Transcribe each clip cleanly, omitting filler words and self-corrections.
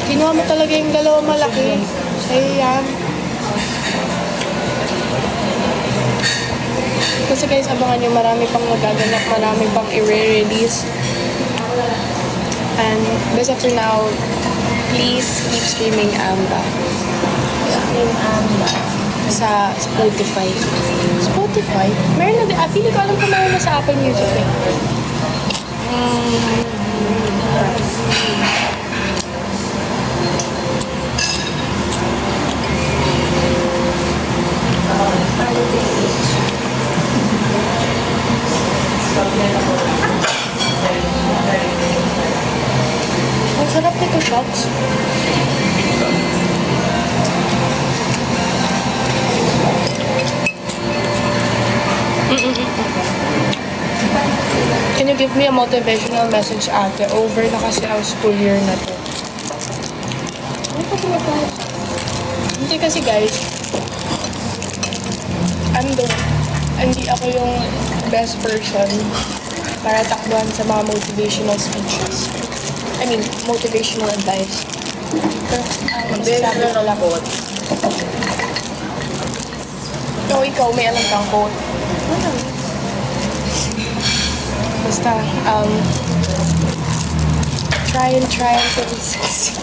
Kinuha mo talaga yung dalawa malaki. Sa'yo yan. Kasi guys, abangan nyo, marami pang magaganap, marami pang i-release. And basta for now, please keep streaming Amba. Stream Amba. Sa Spotify. Spotify? Meron na din. Feeling ko alam ko meron na sa Apple Music eh. Ang sarap nito, shots. Can you give me a motivational message, ate? Over na kasi ang school year na to. Hindi kasi guys, hindi ako yung best person para takbuhan sa mga motivational speeches. I mean, motivational advice. Pero, sabi ko lang. O, ikaw, may alam kang quote. Basta, try until you succeed.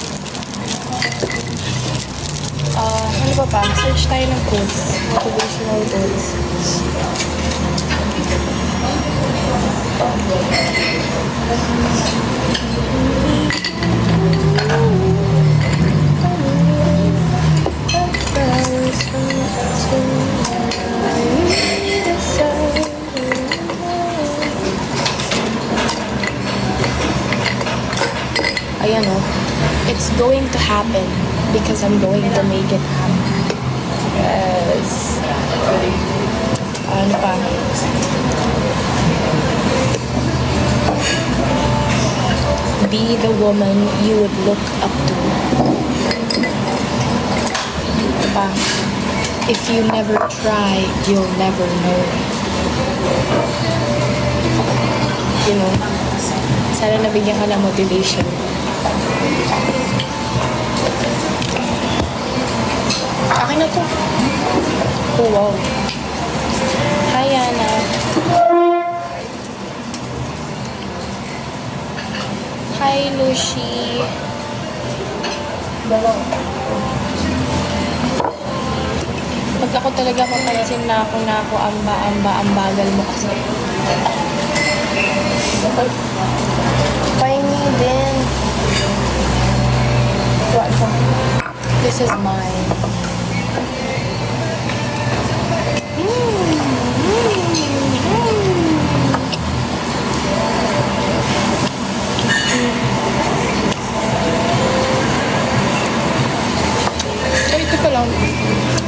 Ano ba pa? Search tayo ng quotes. Motivational quotes. Ayan o. It's going to happen because I'm going to make it happen. Yes. Ano pa? Be the woman you would look up to. Ano pa? If you never try, you'll never know. You know? Sana nabigyan ka ng motivation. Akin na to. Oh, wow. Hi, Ana. Hi, Lucy. Pag ako talaga mapansin na ako ang bagal mo kasi. Buy me din. What? This is mine. So, ito pa lang.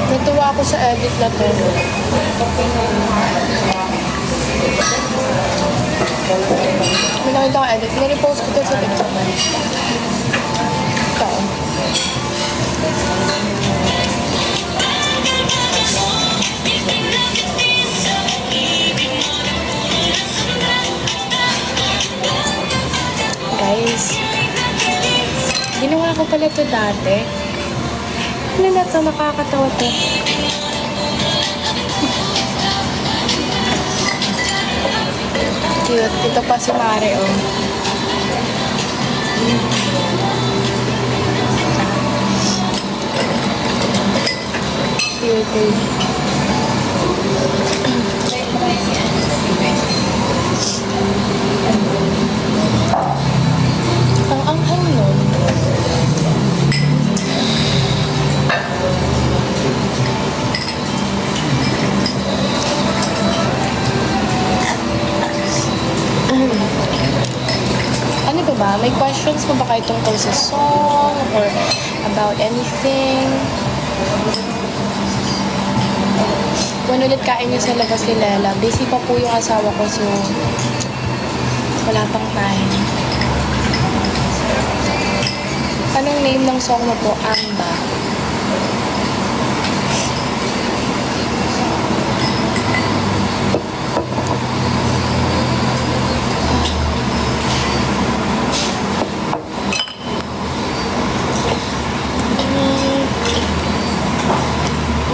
Natuwa ako sa edit na to. May nakita ko edit. Nire-post ko to sa TikTok. Ito. Guys, ginawa ko pala to dati. Ano na to? Nakakatawa to. Cute. Ito pa si Mare, oh. Cute. Ang anghang nun. Ano ba ba? May questions mo ba kayo tungkol sa song or about anything? When ulit kain niyo sa labas ni Lela, busy pa po yung asawa ko so wala pang time. Anong name ng song mo po? Amba.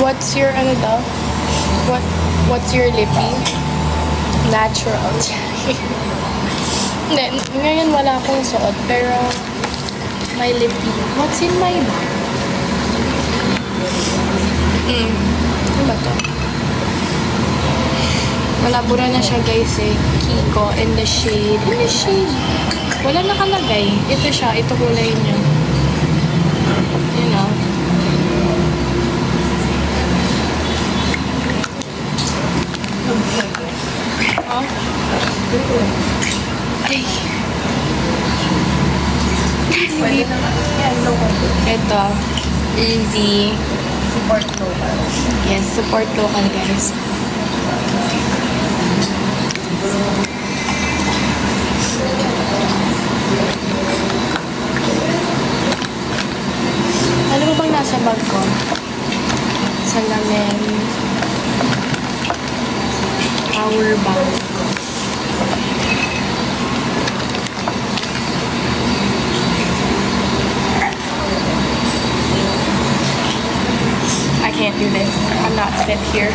What's your, ano daw? What's your lippy? Natural. Hindi, ngayon wala akong suot, pero my lippy. What's in my bag? Ano ba to? Malabura na siya guys eh. Kiko in the shade. In the shade. Wala nakalagay. Ito siya. Ito kulay niya. You know. Oh. Ay. Ito. Easy. Support local. Yes, support local guys. Ano ba bang nasa bag ko? Salamin. Power bank. I can't do this. I'm not fit here.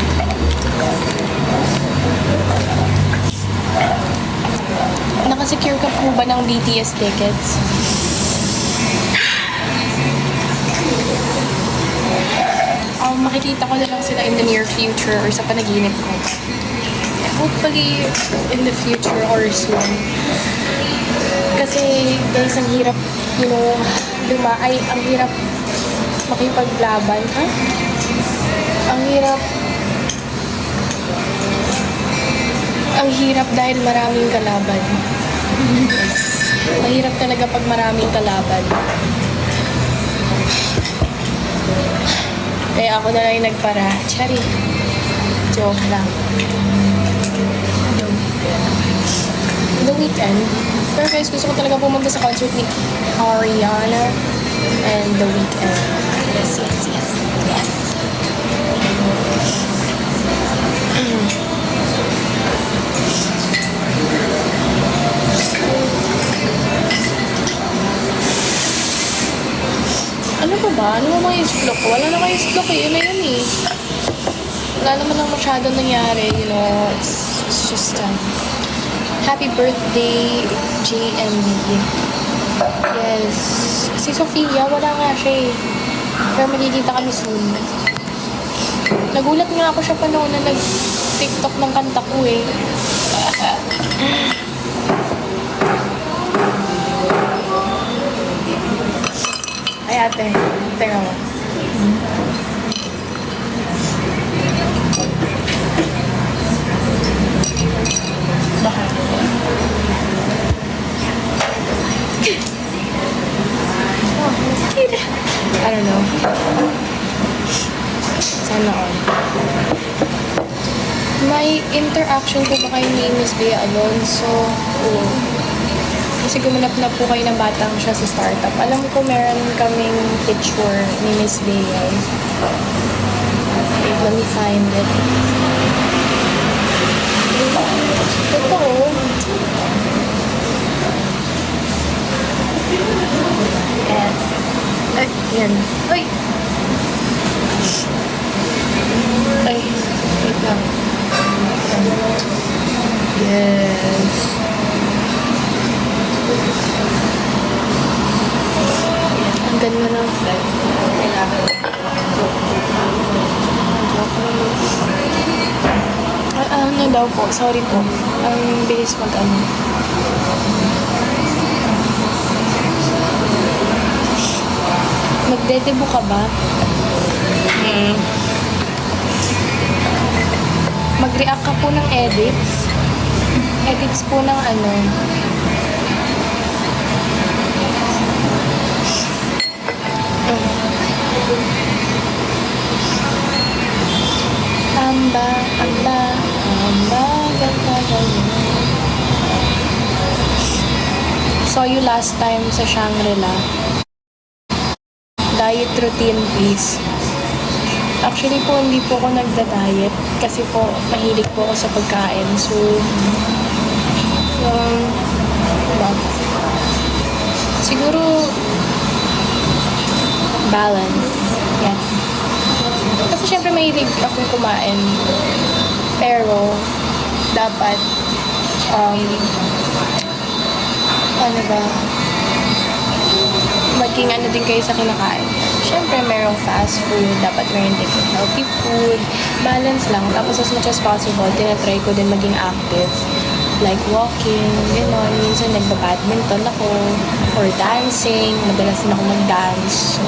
Nakasecure ka po ba ng BTS tickets? Makikita ko na lang sila in the near future or sa panaginip ko. Hopefully, in the future or soon. Kasi, guys, ang hirap, you know, ang hirap makipaglaban, ha? Ang hirap dahil maraming kalaban. Yes. Mahirap talaga pag maraming kalaban. Kaya ako na lang yung nagpara. Chari. Joke lang. The Weeknd. Pero guys, gusto ko talaga pumunta sa concert ni Ariana and The Weeknd. Yes, yes, yes. Yes. Ano pa ba? Ano ba mga isklok ko? Wala na kayo isklok eh. Yun na yun eh. Wala naman lang masyadong nangyari. You know, it's just happy birthday, JMB. Yes. Si Sofia, wala nga siya eh. Pero magkikita kami soon. Nagulat nga ako siya pa noon na nag-TikTok ng kanta ko eh. Ay ate, tingnan mo. Baka. I don't know. Sana all. May interaction po ba kayo ni Miss Bea Alonso? Oo. Kasi gumanap na po kayo ng batang siya sa startup. Alam ko meron kaming picture ni Miss Bea. Wait, let me find it. Ito oh. Yes. Ay, yan. Ay! Ay, wait lang. Yes. Ang ganda ng flag. Ano daw po? Sorry po. Ang bilis mag-ano. Magdedebo ka ba? Mag-react ka po ng edits. Edits po ng ano. Amba, ganda. Saw you last time sa Shangri-La. Diet routine, please. Actually po, hindi po ako nagda-diet kasi po, mahilig po ako sa pagkain. So, diba? Siguro, balance. Yes. Kasi syempre mahilig akong kumain. Pero, dapat, ano ba, maging ano din kayo sa kinakain. Syempre, merong fast food, dapat meron din healthy food, balance lang. Tapos as much as possible, tinatry ko din maging active. Like walking, gano'n. Minsan nagba-badminton ako, or dancing. Madalas din ako mag-dance.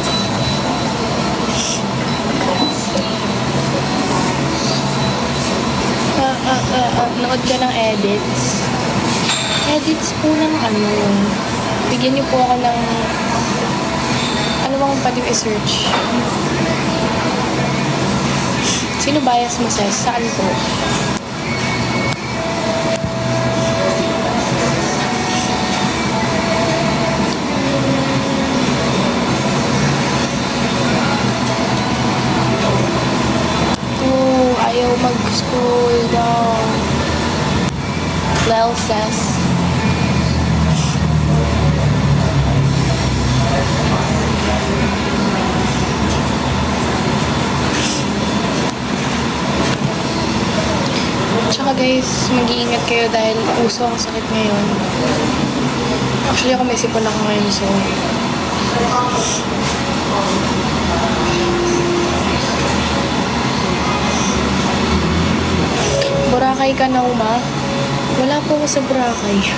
Nood ka ng edits. Edits po ng ano, bigyan niyo po ako ng ano bang pwedeng i-search? Sino bias mo, Ses? Saan po? Ayaw mag-scroll down. Lel says. Tsaka guys, mag-iingat kayo dahil puso ang sakit ngayon. Actually ako may sipon ako ngayon, so Boracay ka na, Uma? Wala po ako sa Boracay.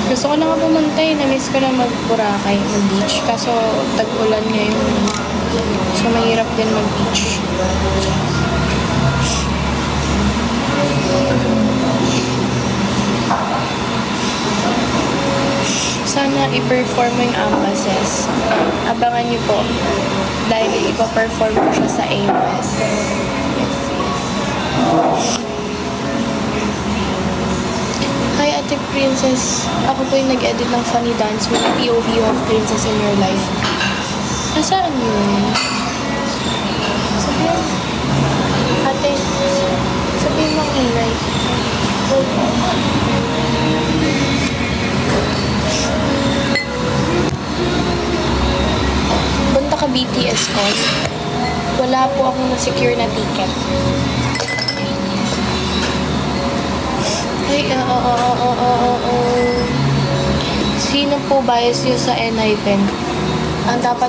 Gusto ko na nga pumunta eh. Na-miss ko na mag-Boracay, mag-beach. Kaso tag-ulan ngayon. So mahirap din mag-beach. Sana i-perform mo yung Ambasses. Abangan niyo po. Dahil ipa-perform ko siya sa AWS. Hi, Ate Princess. Ako po yung nag-edit ng funny dance with POV of Princess in Your Life. Nasaan yun? Sabihin. Ate, sabihin mo ingay. Punta ka BTS ko. Wala po akong na-secure na ticket. Ay, Sino po bias nyo sa Enhypen? Ang dapat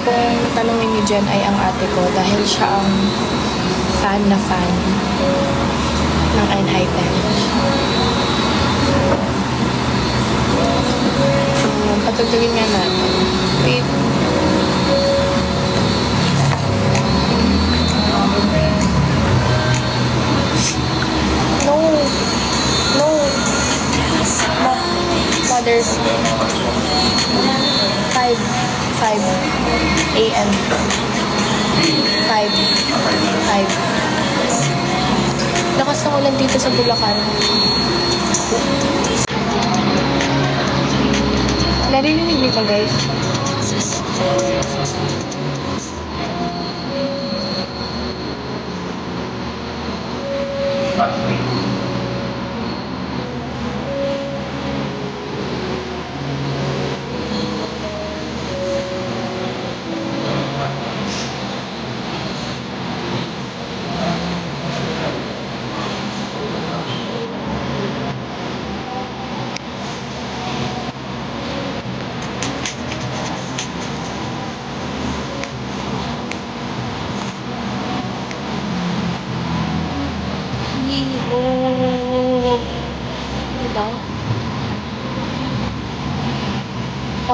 pong tanungin niyo dyan ay ang ate ko dahil siya ang fan ng Enhypen. Patutugin nga natin. Wait. No. Mother. 5 a.m. 5. Lakas ng ulan dito sa Bulacan. Narinig niyo ba, guys? Diba?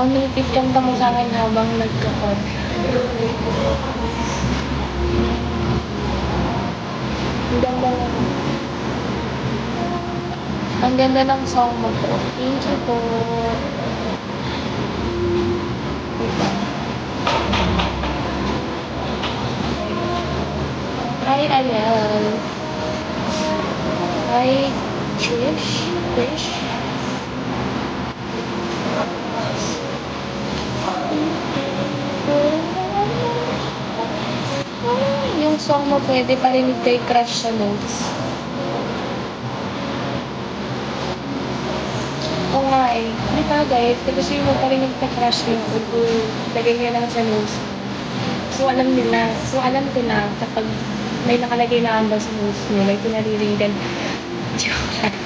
Repeat kanta mo sa akin habang nagkakot. Ang ganda ng song mo po. Thank you po. Diba? Hi, Ariel. Hi, Trish. Yung song mo pwede parinig kay Crush sa notes. Oo nga eh. pa guys, tapos yung magparinig na crush niyo, lagay niya lang sa nose. So alam ko na kapag may nakalagay na ambal sa nose niyo, may pinaririgan. Joke lang.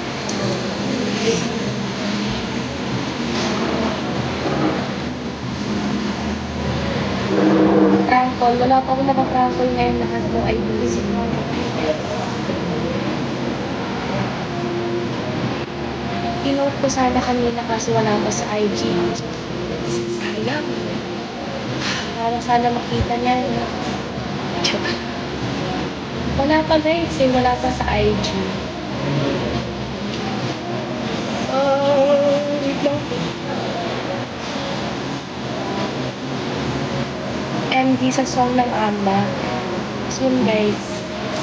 Prankol, wala pa ako nakaprankol ngayon lahat mo ay busy. Pinote ko sana kanina kasi wala pa sa IG. Sayang. Para sana makita niya. Wala pa guys eh, wala pa sa IG. Wait lang. MV sa song ng Ama. Soon guys.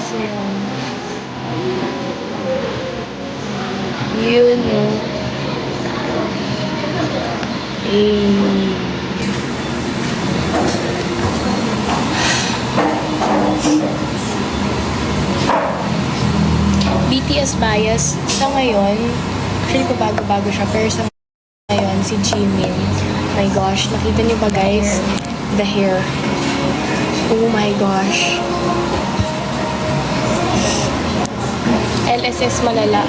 Soon. Yun no. BTS bias sa ngayon, actually ko bago-bago siya, pero sa ngayon, si Jimin. My gosh, nakita niyo ba guys? The hair. Oh my gosh. LSS malala.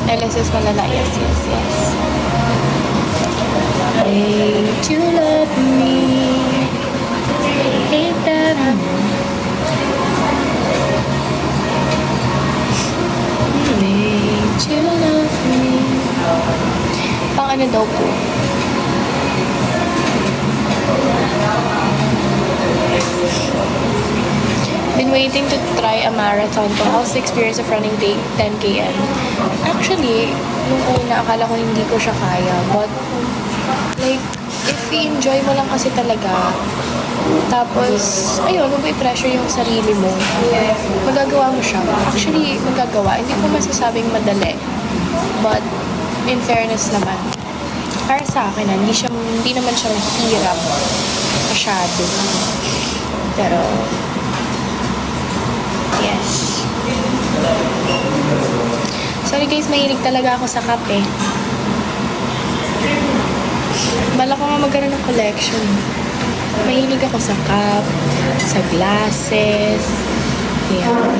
LSS malala, yes. Hate you love me. Hate them. Hate you love me. Pang ano daw po? Been waiting to try a marathon to. How's the experience of running 10 km? Actually, nung una, akala ko hindi ko siya kaya. But, like, if i-enjoy mo lang kasi talaga, tapos, ayun, huwag mo i-pressure yung sarili mo, magagawa mo siya. Actually, magagawa. Hindi ko masasabing madali. But, in fairness naman, para sa akin, hindi naman siya mahirap masyado. Pero, yes. Sorry guys, mahilig talaga ako sa kape. Bala ko nga magkaroon ng collection. Mahilig ako sa cup, sa glasses. Yan.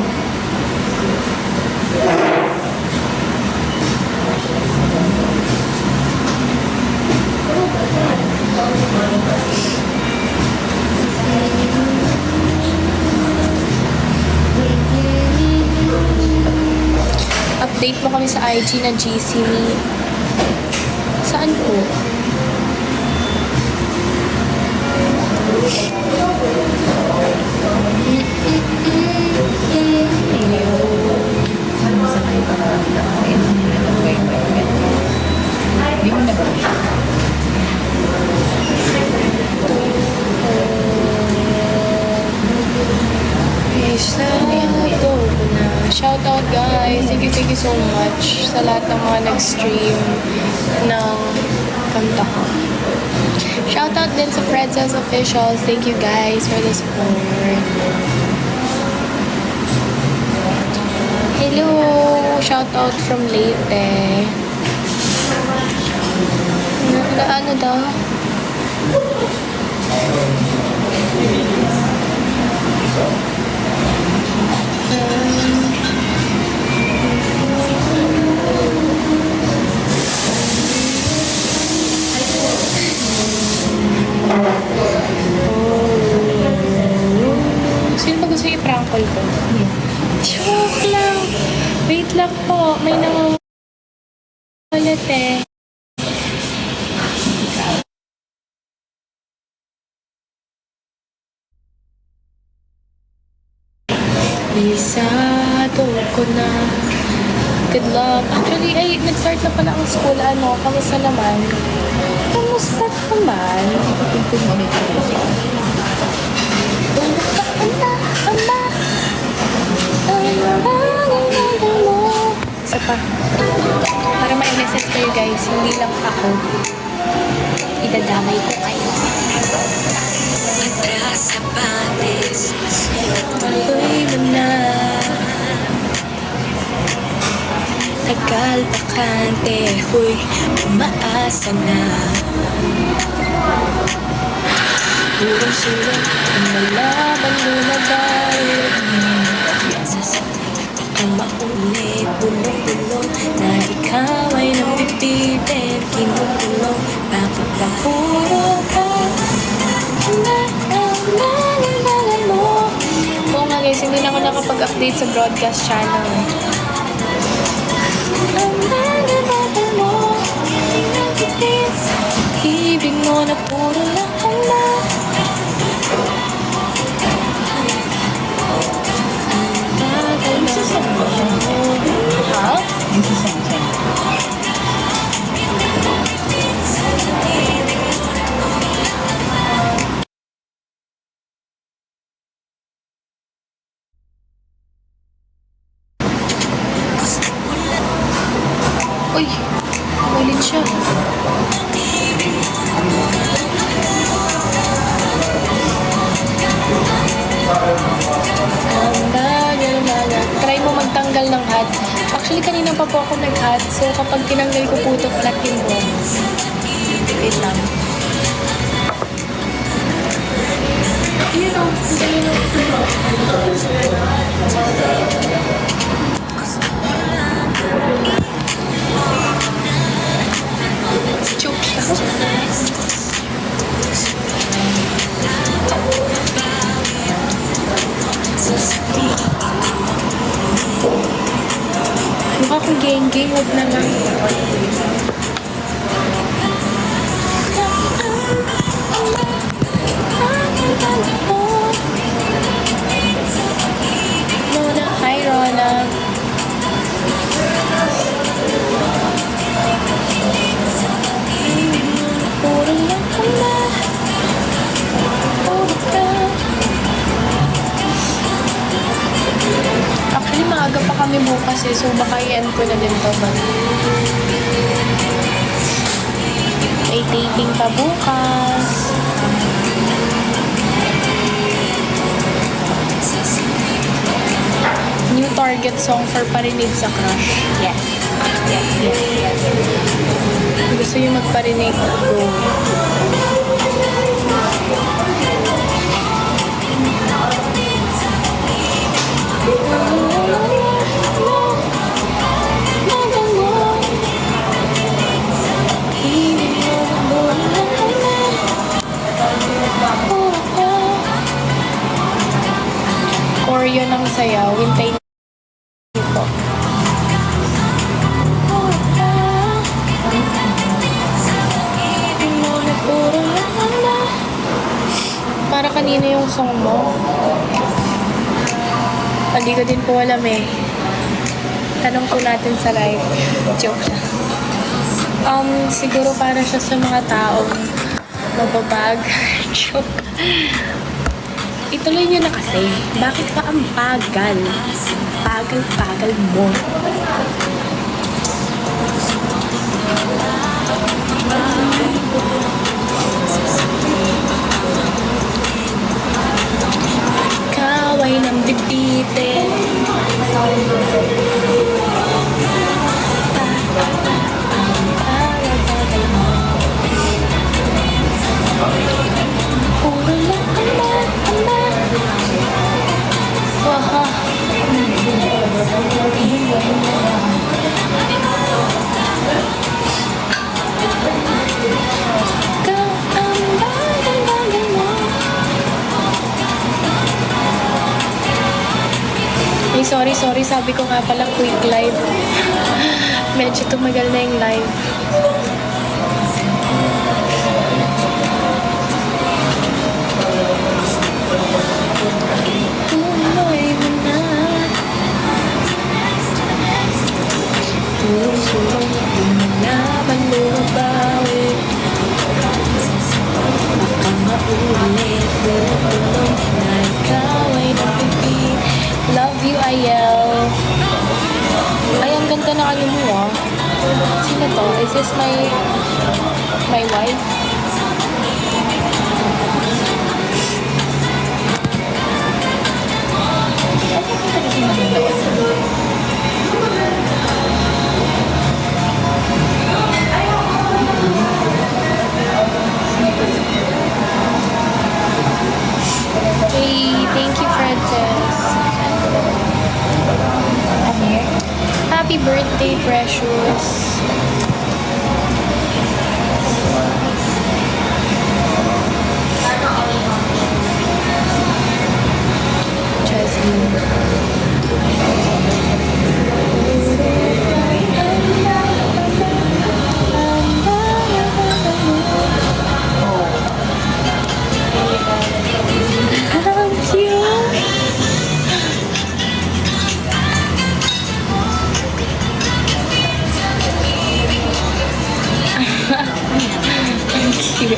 Update mo kami sa IG na GC me. Saan po? Shout out guys! Thank you so much sa lahat ng mga nag-stream ng kanta ko. Shout out din sa Fred's Officials. Thank you guys for the support. Hello! Shout out from Leyte. Ano daw? Sino ba gusto i-prankle ko? Joke lang. Wait lang po. May nangungulit eh. Isado ko na. Good luck. Actually, ay, nag-start na pala ang school. Ano, kamusta naman? Kamusta naman? Isa pa. Para ma-message kayo guys, hindi lang ako. Idadamay ko kayo. Atras sa patis, tuloy mo na. tagal bakante, huy, umaasa na. Purong sulong, malaman lumabay. Sa sarili kang maulit, bulong-bulong na ikaw ay napipitin, kinulong. Bakit ba puro ka? Nangangalaman mo. Oo nga guys, hindi na ako nakapag-update sa broadcast channel. Ang nangangalaman mo, napipitin. Ibig mo na puro lang ala. Ha? Uy, ulit siya. Ang bagal-bagal. Try mo magtanggal ng hat. Actually, kanina pa po ako nag-hat. So, kapag tinanggal ko po ito, flat yung bones. Wait lang. Yun o. Joke lang. Mukha akong geng-geng, huwag na lang. Rona, hi Rona. Puro lang pala. Puro ka. Actually, maaga pa kami bukas eh. So, baka i-end ko na din to ba? May taping pa bukas. New target song for parinig sa crush. Yes. Yes, yes, yes. Gusto yung magparinig. Go. Choreo ng sayaw. Hintayin niyo po. Para kanino yung song mo? Hindi ko din po alam eh. Tanong po natin sa live. Joke lang. Siguro para siya sa mga taong mababag. Joke. Ituloy niyo na kasi. Bakit pa ang bagal? Bagal-bagal mo. Kaway ng bibitin. Bagal-bagal mo. Puro lang ama. Waha. Ikaw ang bagal-bagal mo. Ay, sorry. Sabi ko nga pala quick live. Medyo tumagal na yung live. Tuloy mo na. Sulong-sulong, di mo naman lumabawi. Baka maulit, bulong-bulong na ikaw ay napipit. Love you, Ayel. Ay, ang ganda na ano mo ah. Sino to? Is this my wife? birthday, Precious. Jasmine. How cute! Cute.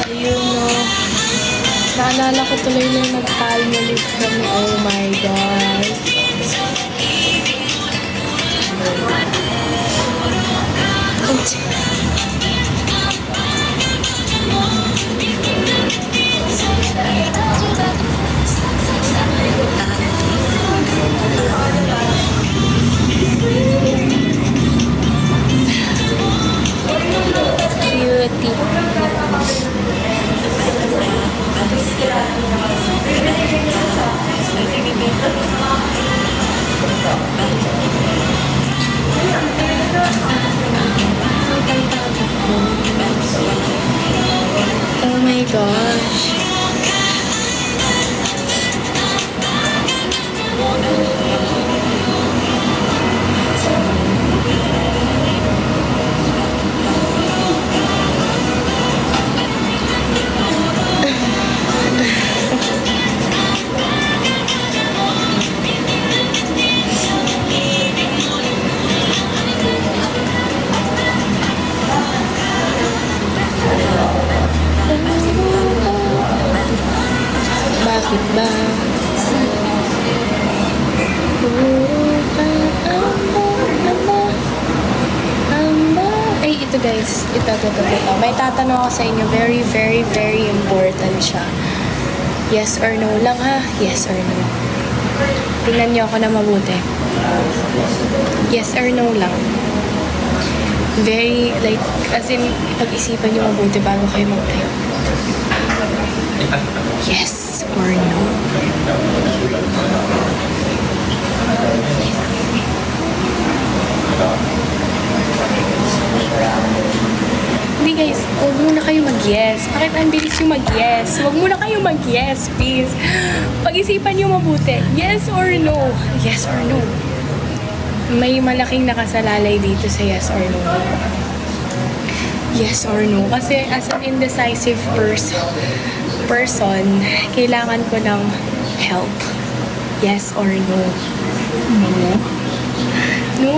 Ayun, no. Naalala ko tuloy nung nag-palmolive kami. Oh my God. Cutie. Oh my gosh. Bakit ba? Ay, ito guys. Ito. May tatanong ako sa inyo. Very, very, very important siya. Yes or no lang ha? Yes or no. Tingnan niyo ako na mabuti. Yes or no lang. Very, like, as in, pag-isipan niyo mabuti bago kayo magtayo. Yes or no? Hindi guys, huwag muna kayo mag-yes. Bakit ang bilis yung mag-yes? Huwag muna kayo mag-yes, please. Pag-isipan niyo mabuti. Yes or no? Yes or no? May malaking nakasalalay dito sa yes or no. Yes or no? Kasi as an indecisive person, kailangan ko ng help. Yes or no? No.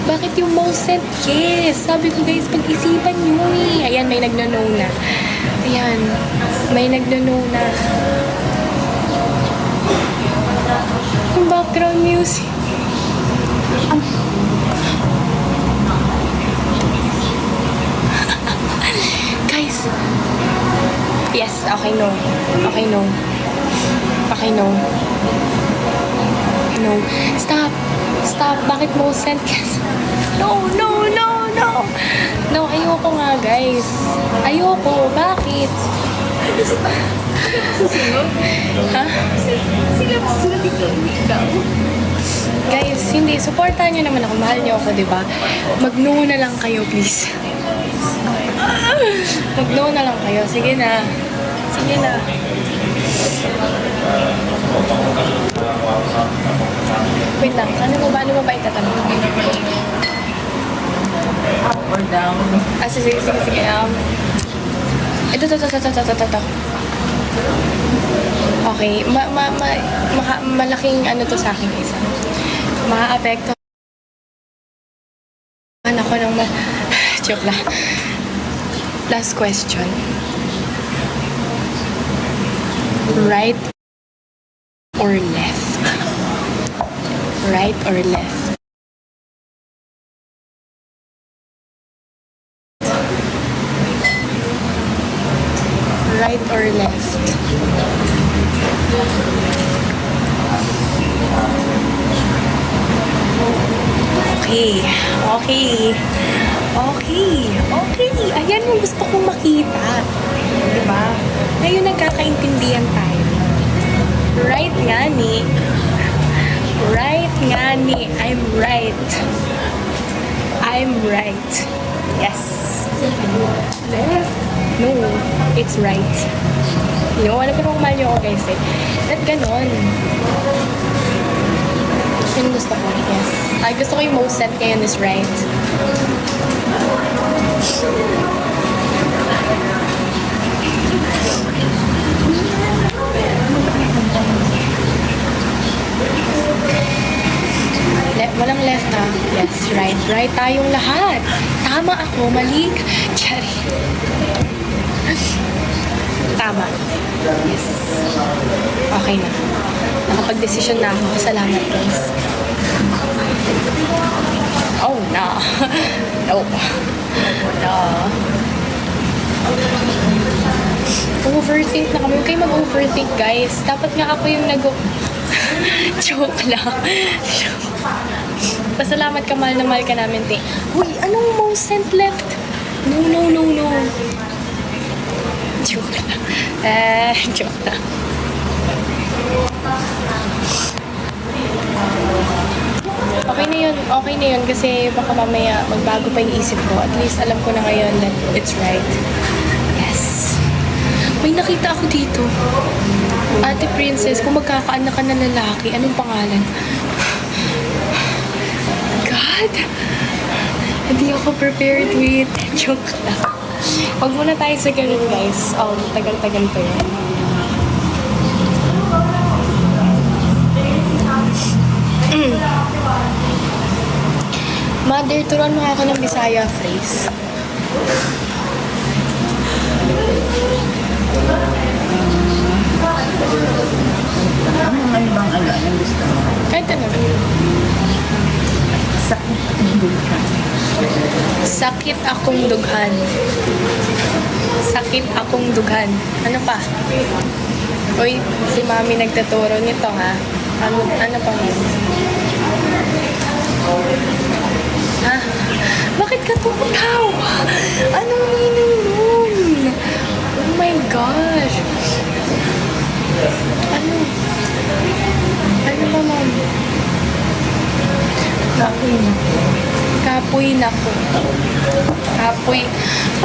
Bakit yung most said yes? Sabi ko guys, pag-isipan nyo eh. Ayan, may nagno-no na. Ayan, may nagno-no na. Yung background music. Guys. Yes, okay, no. Okay, no. Okay, no. No. Stop. Bakit mo send yes? No. No, ayoko nga, guys. Ayoko. Bakit? Ha? Guys, hindi. Supportahan nyo naman ako. Mahal nyo ako, diba? Mag-no na lang kayo, please. Mag-no na lang kayo. Sige na. Wait lang. Ano mo ba itatanong? Up or down? Sige. Ito. Okay. Malaking ano to sa akin isa. Maa-apekto ako ng joke lang. Last question. Right or left? Right or left? Right or left? Okay. Okay. Ayan yung gusto kong makita. Diba? Ngayon nagkakaintindihan tayo. Right nga ni. I'm right. Yes. No, it's right. No, alam ko nung mahal niyo ako guys eh. At ganon. Yun gusto ko, yes. Ay, gusto ko yung most set ngayon is right. Walang left ha. Yes, right. Right tayong lahat. Tama ako, mali ka. Chari. Tama. Yes. Okay na. Nakapag-desisyon na ako. Salamat, guys. Oh, no. No. No. Overthink na kami. Huwag kayo mag-overthink, guys. Dapat nga ako yung Joke lang. Pasalamat ka, mahal na mahal ka namin, te. Uy, anong most sent left? No. Joke lang. Joke lang. Okay na yun kasi baka mamaya magbago pa yung isip ko. At least alam ko na ngayon that it's right. Yes. May nakita ako dito. Ate Princess, kung magkakaanak ka na lalaki, anong pangalan? God! Hindi ako prepared with. Joke lang. Huwag muna tayo sa ganun, guys. Tagal-tagal pa yun. Mother, turuan mo ako ng Bisaya phrase. Ano bang ang gusto mo? Kahit ano. Sakit ang dughan. Sakit akong dughan. Sakit akong dughan. Ano pa? Uy, si Mami nagtaturo nito, ha? Ano pa yun? Ha? Bakit ka tumatawa? Anong meaning nun? Oh my gosh. Ano? Ano ba, Mom? Kapoy na ko. Kapoy.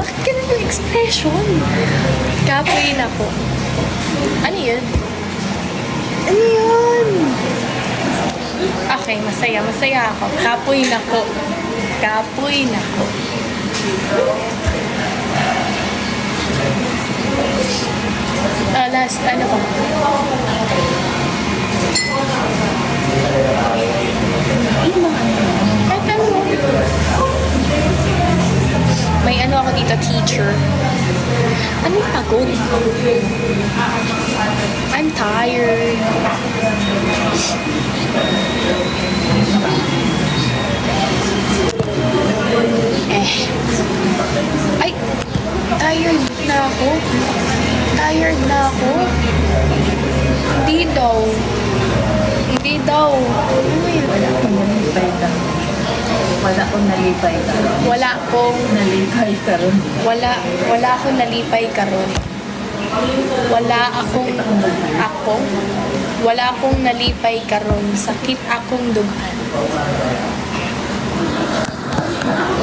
Bakit ganun yung expression? Kapoy na ko. Ano yun? Ano yun? Okay, masaya ako. Kapoy na ko. Kapoy na ko. Last, ano ba? Kahit ano. May ano ako dito, teacher. Anong pagod? I'm tired. Ay, tired na ako. Hindi daw. Ano yun? Wala akong nalipay ka ron. Wala akong Nalipay ka ron. Wala akong nalipay karon. Wala akong nalipay karon. Sakit akong dughan.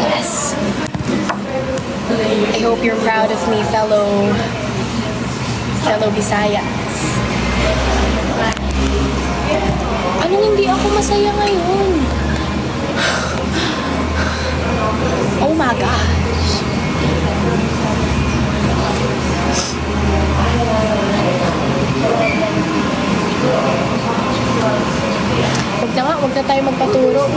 Yes. I hope you're proud of me, fellow Bisayas. Anong hindi ako masaya ngayon? Oh my gosh. Huwag na tayo magpaturo.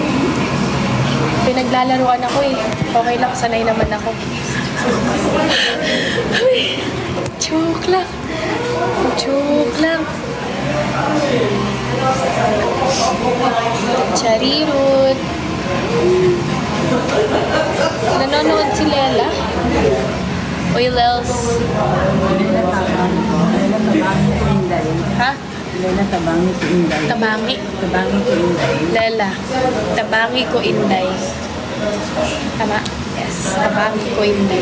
Pinaglalaruan ako eh. Okay lang, sanay naman ako. Ay, joke lang. Charirut. Nanonood si Lela. Uy, Lels. Ha? Lela, tabangi ko inday. Tabangi. Tabangi ko inday. Lela. Tabangi ko inday. Tama. Yes, tabaki ko hindi.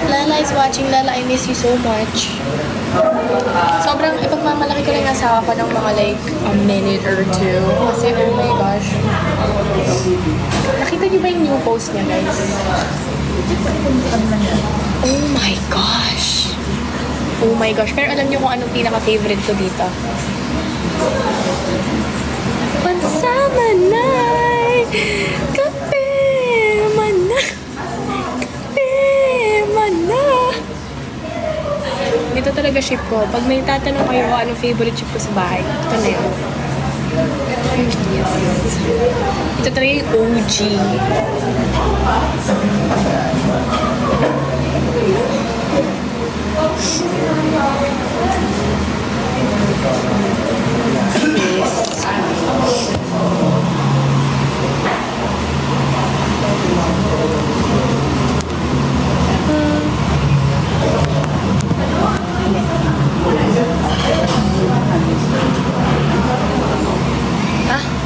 Lala is watching. Lala, I miss you so much. Sobrang ipagmamalaki ko lang yung asawa ko ng mga like a minute or two. Kasi oh my gosh. Nakita niyo ba yung new post niya, guys? Oh my gosh. Oh my gosh. Pero alam niyo kung anong pinaka-favorite ko dito? Pansama na'y kape mana. Kape mana. Ito talaga ship ko. Pag may tatanong kayo kung anong favorite ship ko sa bahay, ito na yun. Yes. Ito talaga yung OG.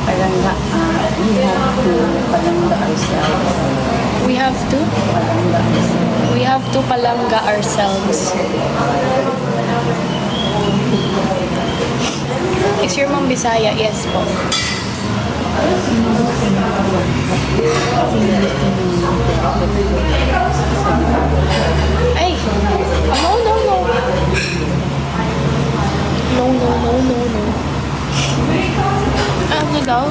Palangga, palangga ourselves. We have to? Palangga ourselves. We have to palangga ourselves. Is your mom Bisaya? Yes po. Ay! Oh, no, no, no. No, no, no, no, no. Ano daw?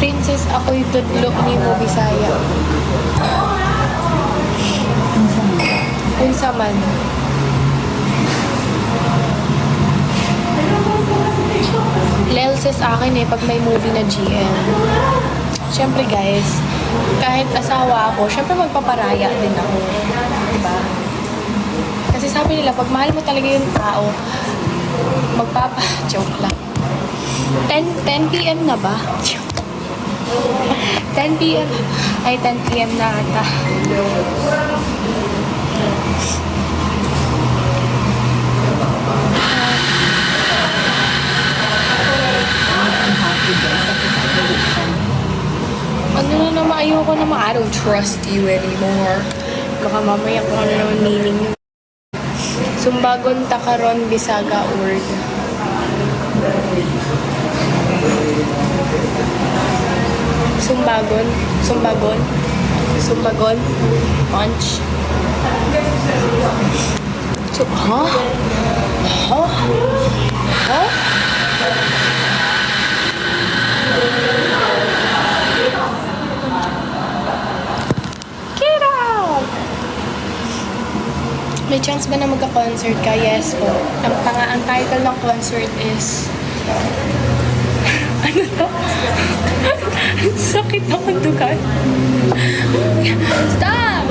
Princess, ako'y tudlo ni mo Bisaya. Unsa man. Lel sa akin pag may movie na GM. Siyempre guys, kahit asawa ako, siyempre magpaparaya din ako. Diba? Kasi sabi nila, pag mahal mo talaga yung tao, joke lang. 10 p.m. na ba? 10 p.m. Ay, 10 p.m. na ata. Ano na naman, ayoko naman, I don't trust you anymore. Baka mamaya kung ano naman meaning yun. Sumbagon takaron Bisaga word. Sumbagon, sumbagon, sumbagon, punch. So, huh? Huh? Huh? Get out! May chance ba na magka-concert ka? Yes po. Ang title ng concert is... ano to? Sakit akong dugan. Stop!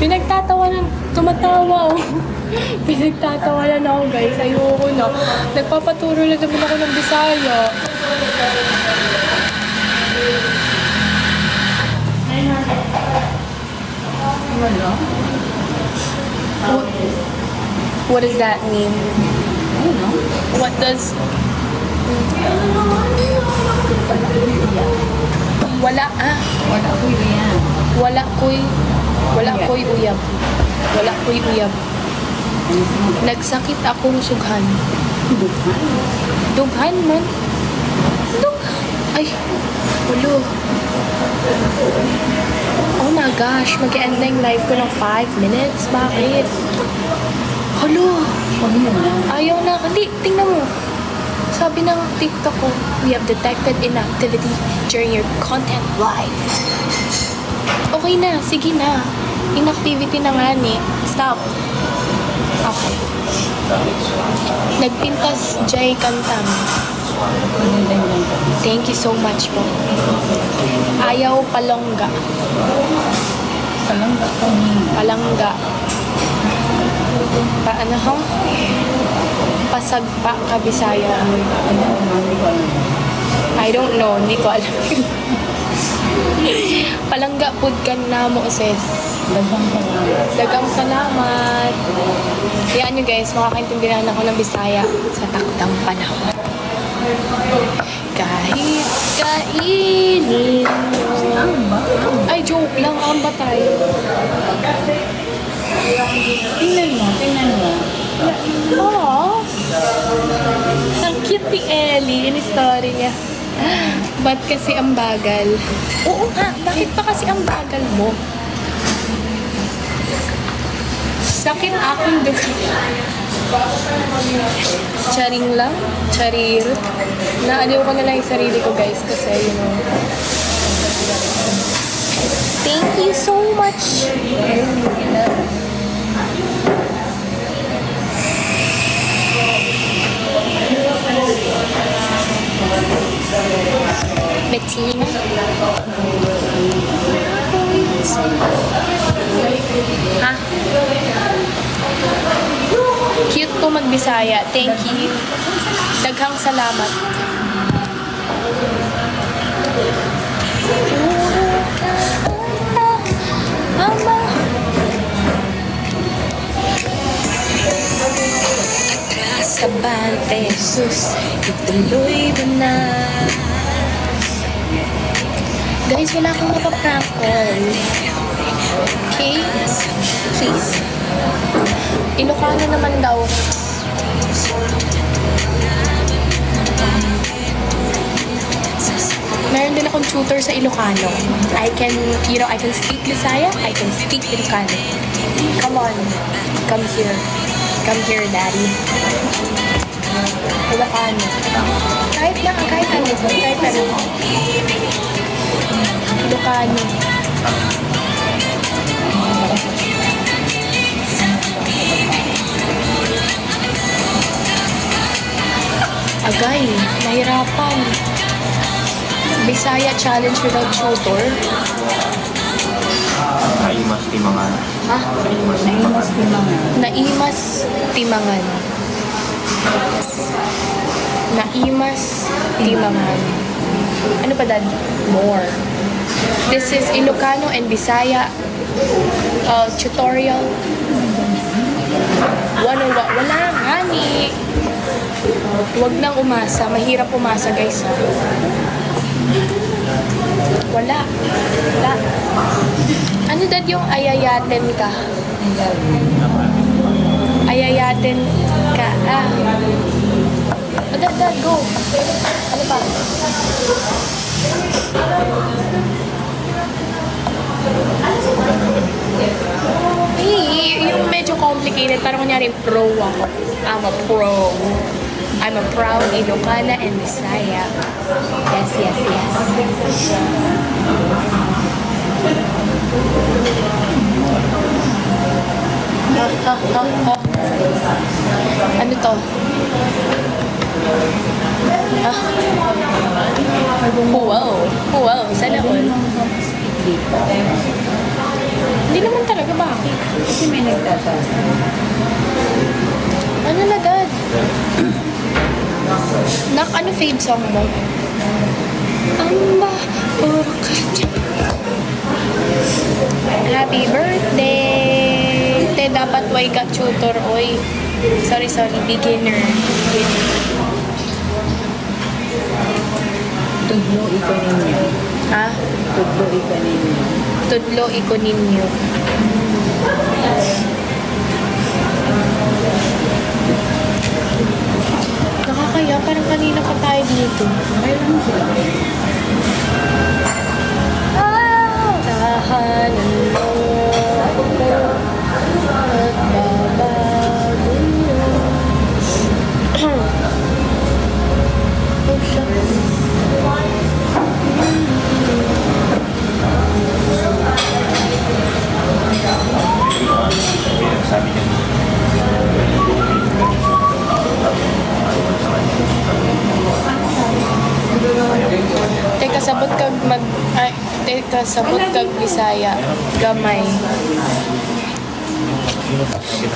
Pinagtatawanan, tumatawa ako. Pinagtatawanan ako guys. Ayoko na. Nagpapaturo lang naman ako ng Bisaya. Wala. What does that mean? Ano? What does... Wala Wala ko yan. Wala ko'y uyab. Wala ko'y uyab. Nagsakit akong sughan. Dughan man. Dughan. Ay, ulo. Oh my gosh, mag-end na yung live ko ng 5 minutes. Bakit? Hello. Ayaw na. Hindi, tingnan mo. Sabi ng TikTok ko, we have detected inactivity during your content live. Okay na, sige na. Inactivity na nga ni. Stop. Okay. Nagpintas Jay Kantam. Thank you so much po. Ayaw palongga. Palangga ko. Palangga. Ano ho? Pasagpa ka Bisaya. I don't know. Hindi ko alam. Palangga pud kan na mo sis. Dagang salamat. Yan nyo guys, makakaintindihan ako ng Bisaya sa takdang panahon. Kahit kainin mo. Ay, joke lang. Amba tayo. Tingnan mo, tingnan mo. Aww. Ang cute ni Ellie. In story niya. Ba't kasi ang bagal? Oo nga. Bakit pa kasi ang bagal mo? Sakit akong dugo. Charing lang. Charir. Naaliw ko na lang yung sarili ko, guys. Kasi, you know. Thank you so much. Bettina. Ha? Cute ko magbisaya. Thank you. Daghang salamat. Mama. Sa bante, sus, ituloy mo na. Guys, wala akong mapaprank call. Okay? Please. Ilocano naman daw. Meron din akong tutor sa Ilocano. I can speak Bisaya, I can speak Ilocano. Come on. Come here. Come here, Daddy. Ilocano. Kahit ano. Ilocano. Agay, nahirapan. Bisaya challenge without tutor. Naimas timangan. Ha? Naimas timangan. Naimas timangan. Naimas timangan. Ano pa, Dad? More. This is Ilocano and Bisaya tutorial. Wala nga ni. Huwag nang umasa. Mahirap umasa, guys. Ha? Wala. Ano, Dad, yung ayayaten ka? Ayayaten ka. Dad, go. Ano pa? Yung medyo complicated. Parang kunyari pro ako. I'm a pro. I'm a proud Ilocana and Bisaya. Yes. Ano to? Wow. Sana all. Hindi naman talaga, bakit? Kasi may nagtatanong. Ano na, Dad? Ano fave song mo? Amba, puro ka dyan. Happy birthday! Te, dapat way ka tutor, oy. Sorry, beginner. Tudlo iko ninyo. Ha? Tudlo iko ninyo. Tudlo iko ninyo. Nakakaya, parang kanina pa tayo dito. Kailan sila? Tahanan mo ako at babago yun. Oh, shucks. Sabi niya. Teka, sabot kag Bisaya. Gamay.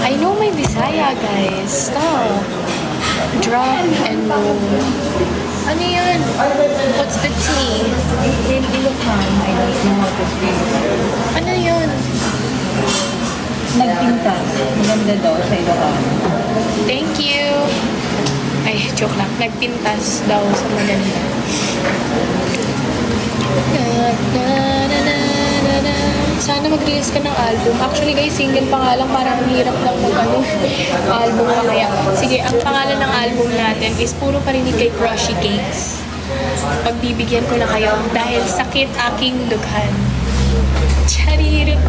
I know my Bisaya, guys. Stop. Drop and roll. Ano yun? What's the T? In Ilocano, I don't know how to speak. Ano yun? Nagpintas. Maganda daw sa Ilocano. Thank you. Ay, joke lang. Nagpintas daw sa maganda. Sana mag-release ka ng album. Actually guys, single pa nga lang, parang hirap lang mag-ano, album pa kaya. Sige, ang pangalan ng album natin is Puro Parinig kay Crushy Cakes. Pagbibigyan ko na kayo dahil sakit aking dughan. Charirut!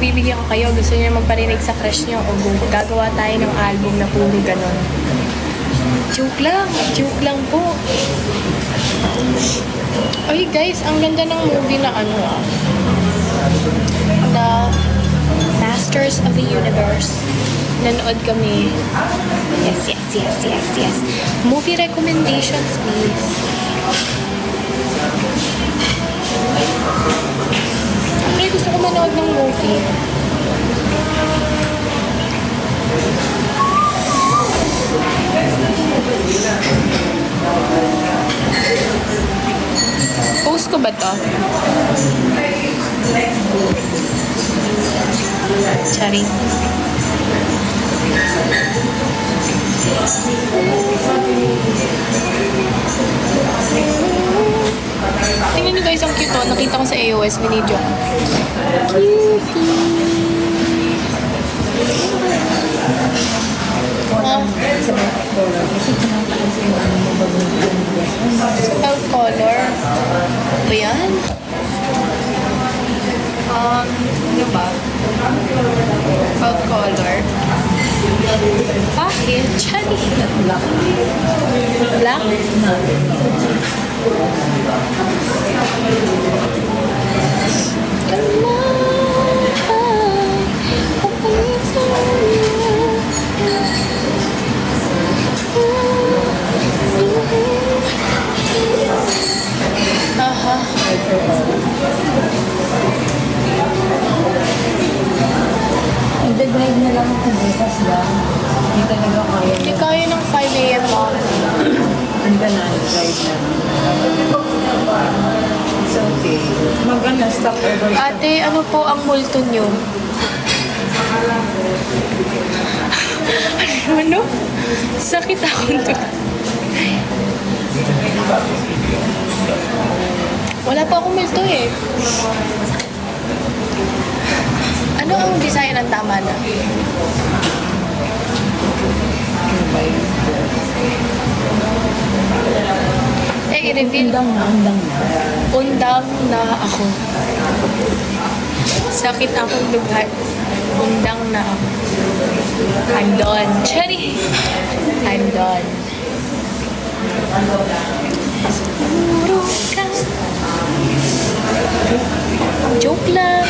Bibigyan ko kayo, gusto niyo magparinig sa crush niyo o gagawa tayo ng album na puro ganon. Joke lang po. Ay guys, ang ganda ng movie na ano na Masters of the Universe. Nanood kami. Yes. Movie recommendations, please. Ay, gusto ko manood ng movie. Post ko ba to? Sorry. Tingnan nyo guys, ang cute to. Nakita ko sa AOS video. Spell color. Ito yan? Ano ba? Spell color. Bakit? Chani. Black? Aha. Nagdadrive na lang ako bukas lang. Hindi talaga kaya. Hindi kaya ng 5 a.m. mom. Hindi ka na, drive na. It's okay. Maganda, stop over. Ate, ano po ang multo nyo? Ano? Sakit akong to. Wala pa akong multo eh. Ano ang design ng tama na? I-reveal. Undang na. Undang na ako. Sakit akong dughan. Undang na ako. I'm done. Cherry! I'm done. Puro ka. Joke lang.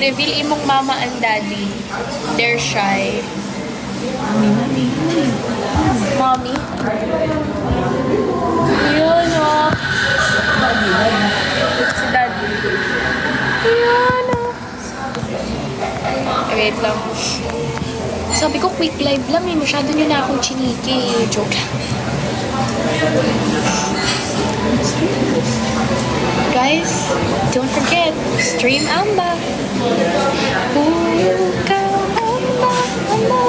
I-reveal imong mama and daddy. They're shy. Mommy? Ayan o. Si daddy. Ayan o. Wait lang. Sabi ko, quick live lang eh. Masyado nyo na akong chiniki eh. Joke lang. Guys, don't forget, stream Amba. Puro ka Amba, Amba.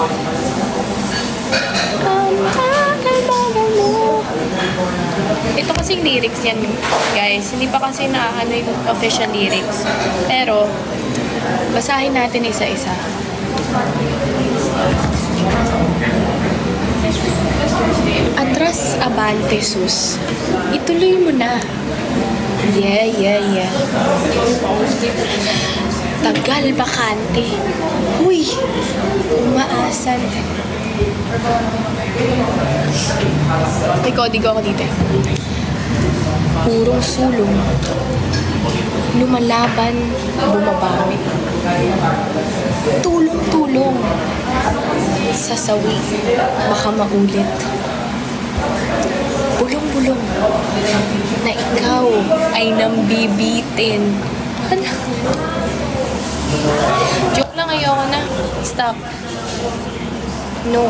Ito kasing lyrics yan, guys. Hindi pa kasi ano yung official lyrics. Pero, basahin natin isa-isa. Atras abante sus. Ituloy mo na. Yeah. Tagal bakante. Uy, umaasan. May kodigo ako dito. Purong sulong. Lumalaban, bumabawi. Tulong-tulong. Sasawi, baka maulit. Bulong-bulong na ikaw ay nambibitin. Ano? Joke lang, ayoko na. Stop. No.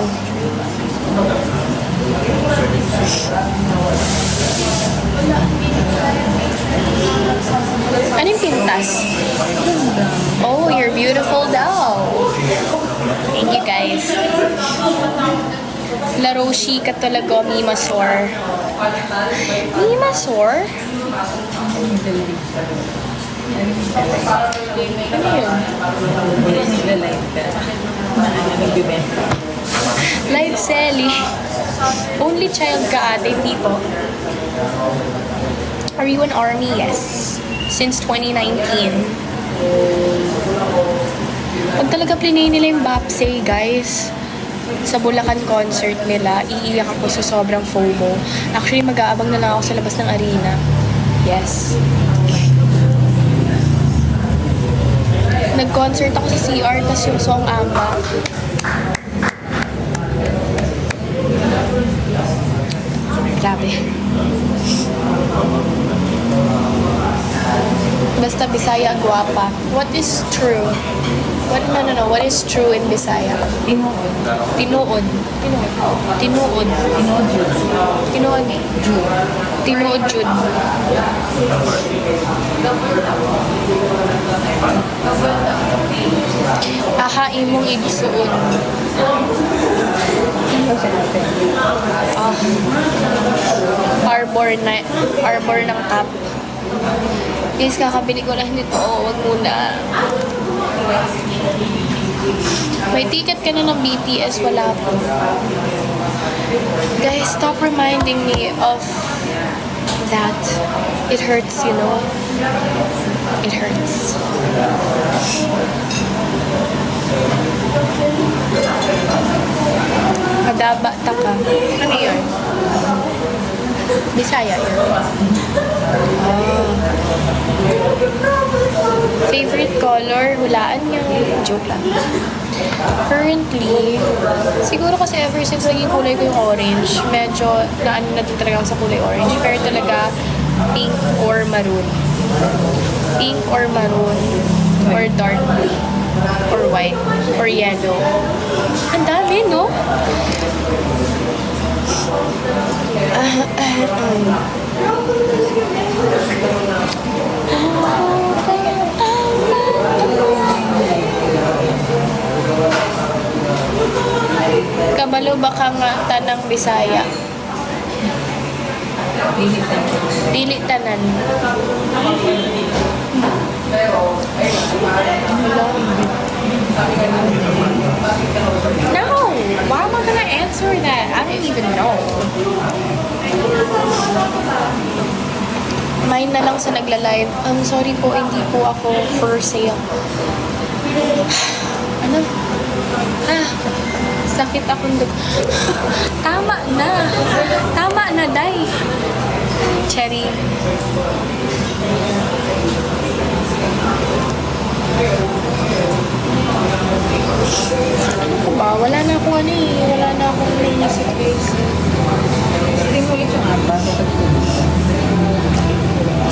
Anong pintas? Oh, you're beautiful daw. Thank you, guys. La Roshi ka talaga, Mimasor. Mimasor? Ano yun? Hindi nagla-live ka. Nagbibenta. Live selling. Only child ka ate, hindi po. Are you an army? Yes. Since 2019. Pag talaga plinay nila yung Bapsay, guys, sa Bulacan concert nila, iiyak ako sa sobrang FOMO. Actually, mag-aabang na lang ako sa labas ng arena. Yes. Nag-concert ako sa CR, tas yung song Amba. Grabe. Basta Bisaya guwapa. What is true? No. What is true in Bisaya? Tinuod. Tinuod. Tinuod. Tinuod yun. Tinuod. Tinuod jud. Aha imong igsuon. Ah. Arbor ng cup. Guys, kakabili ko lang nito. Wag muna. May ticket ka na ng BTS, wala po. Guys, stop reminding me of that. It hurts, you know? It hurts. Madaba ta ka. Ano yun? Bisaya yun. Favorite color? Hulaan niyo. Joke lang. Currently, siguro kasi ever since naging kulay ko yung orange, medyo naano na din talaga ako sa kulay orange. Pero talaga, pink or maroon. Pink or maroon. Or dark blue. Or white. Or yellow. Ang dami, no? Kabalo ba ka nga tanang Bisaya? Dili tanan. No! Why am I gonna answer that? I don't even know. Mine na lang sa nagla-live. Sorry po, hindi po ako for sale. Ano? Sakit akong Tama na. Tama na, day. Cherry. Ano ba? Wala na akong ano eh. Wala na akong naisip guys. Stream ulit yung aba.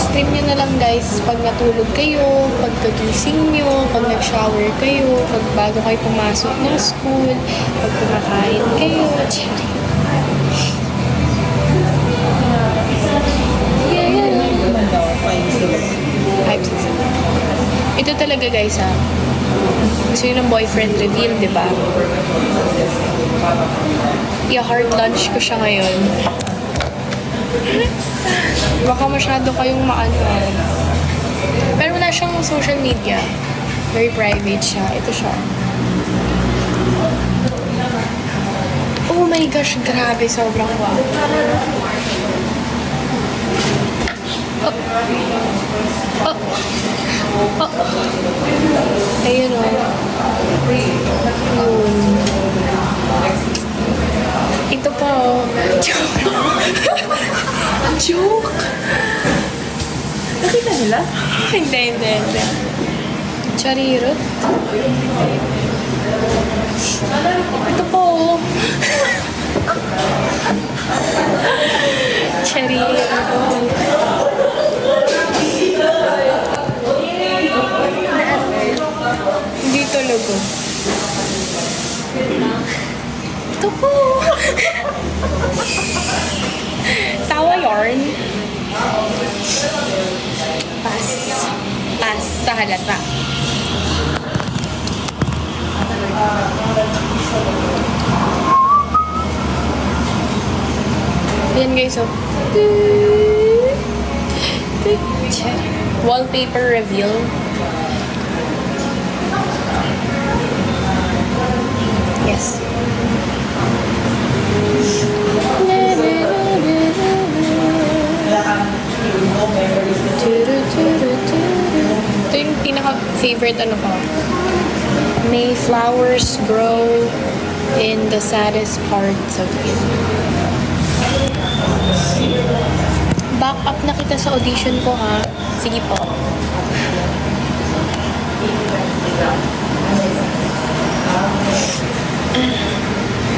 Stream nyo na lang guys pag natulog kayo, pag kagising nyo, pag nag-shower kayo, pag bago kayo pumasok ng school, pag kumakain kayo. Hype season. Ito talaga guys ha. Gusto yun ng boyfriend reveal, di ba? I-hard lunch ko siya ngayon. Baka masyado kayong maano. Pero wala siyang social media. Very private siya. Ito siya. Oh my gosh, grabe. Sobrang wow. Oh. Oh. Oh. Ayun o. Ito pa o. Joke. Joke. Nakita nila? Hindi. Charirot. Ito po. Charirot. logo. Ito po. Tawa yarn. Pass. Pass sa halata. Ayan guys, so. Wallpaper reveal. Yes. Ito yung pinaka-favorite ano ko. May flowers grow in the saddest parts of you. Back up na kita sa audition ko ha. Sige po.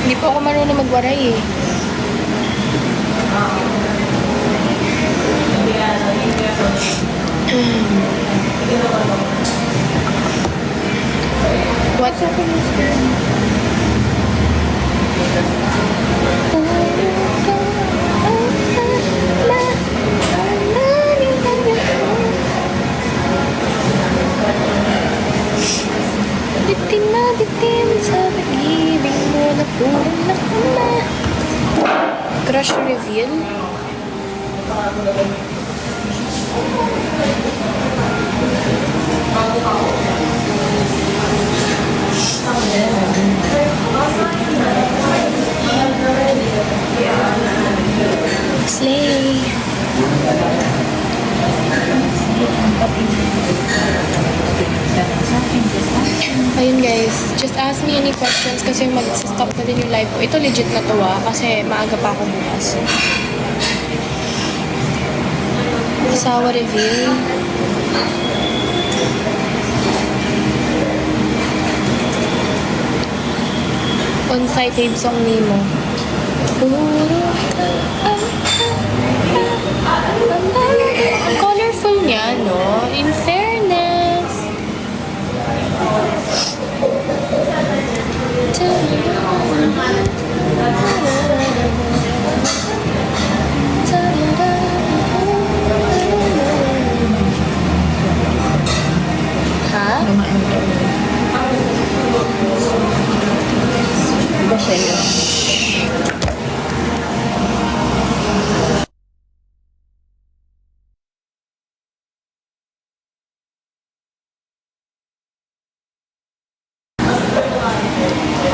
Hindi po ako marunong magwaray eh. What's happening? Bitin na bitin sa pag-ibig mo na purong nakama. Crush reveal? Slay! Ayun guys, just ask me any questions kasi mag-stop na din yung live ko. Ito legit na to kasi maaga pa ako bukas. Asawa reveal. On-site babe song Nemo. Ang colorful niya, no? In fairness. Ha? Iba siya yun.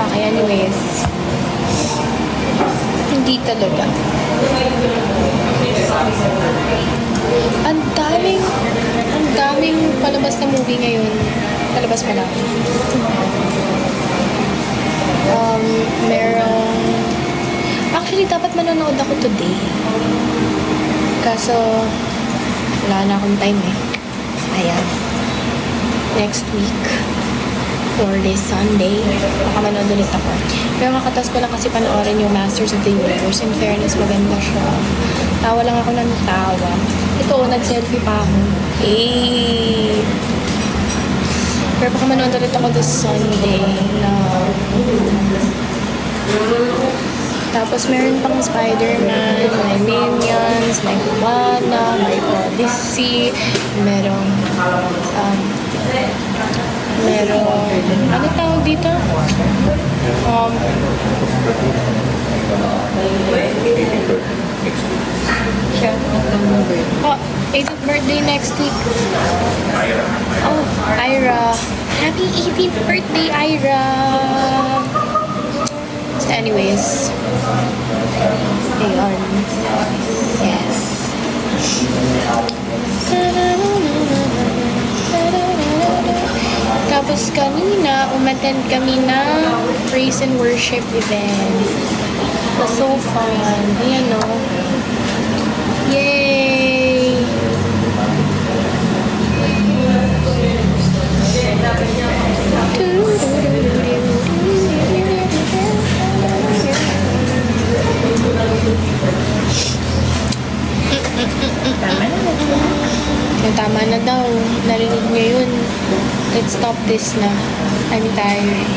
Okay, anyways. Hindi talaga. Ang daming palabas na movie ngayon. Palabas pa lang. Actually, dapat manonood ako today. Kaso, wala na akong time eh. Ayan. Next week. Or this Sunday, baka manood ulit ako. Pero makatas ko lang kasi panoorin yung Masters of the Universe. In fairness, maganda siya. Tawa lang ako ng tawa. Ito, nag-selfie pa ako. Eh. Pero baka manood ulit ako this Sunday na... Tapos meron pang Spider-Man, may Minions, may Moana, may Odyssey, merong ano tawag dito? Oh, 18th birthday next week. Oh, Ira. Happy 18th birthday, Ira! So anyways. Ayun. Yes. Tapos kanina, umattend kami na praise and worship event. It was so fun. Ayan o. Yay! Tama na daw. Narinig niyo yun. Let's stop this na. I'm tired.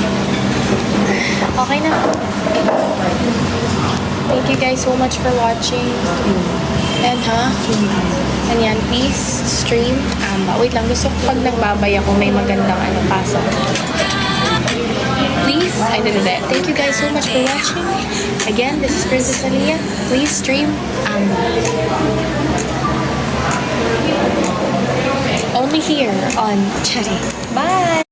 Okay na. Thank you guys so much for watching. And and yan, please stream. Wait lang, gusto ko pag nagbabay ako, may magandang pasok. Please, thank you guys so much for watching. Again, this is Princess Aliyah. Please stream only here on Chatty. Bye!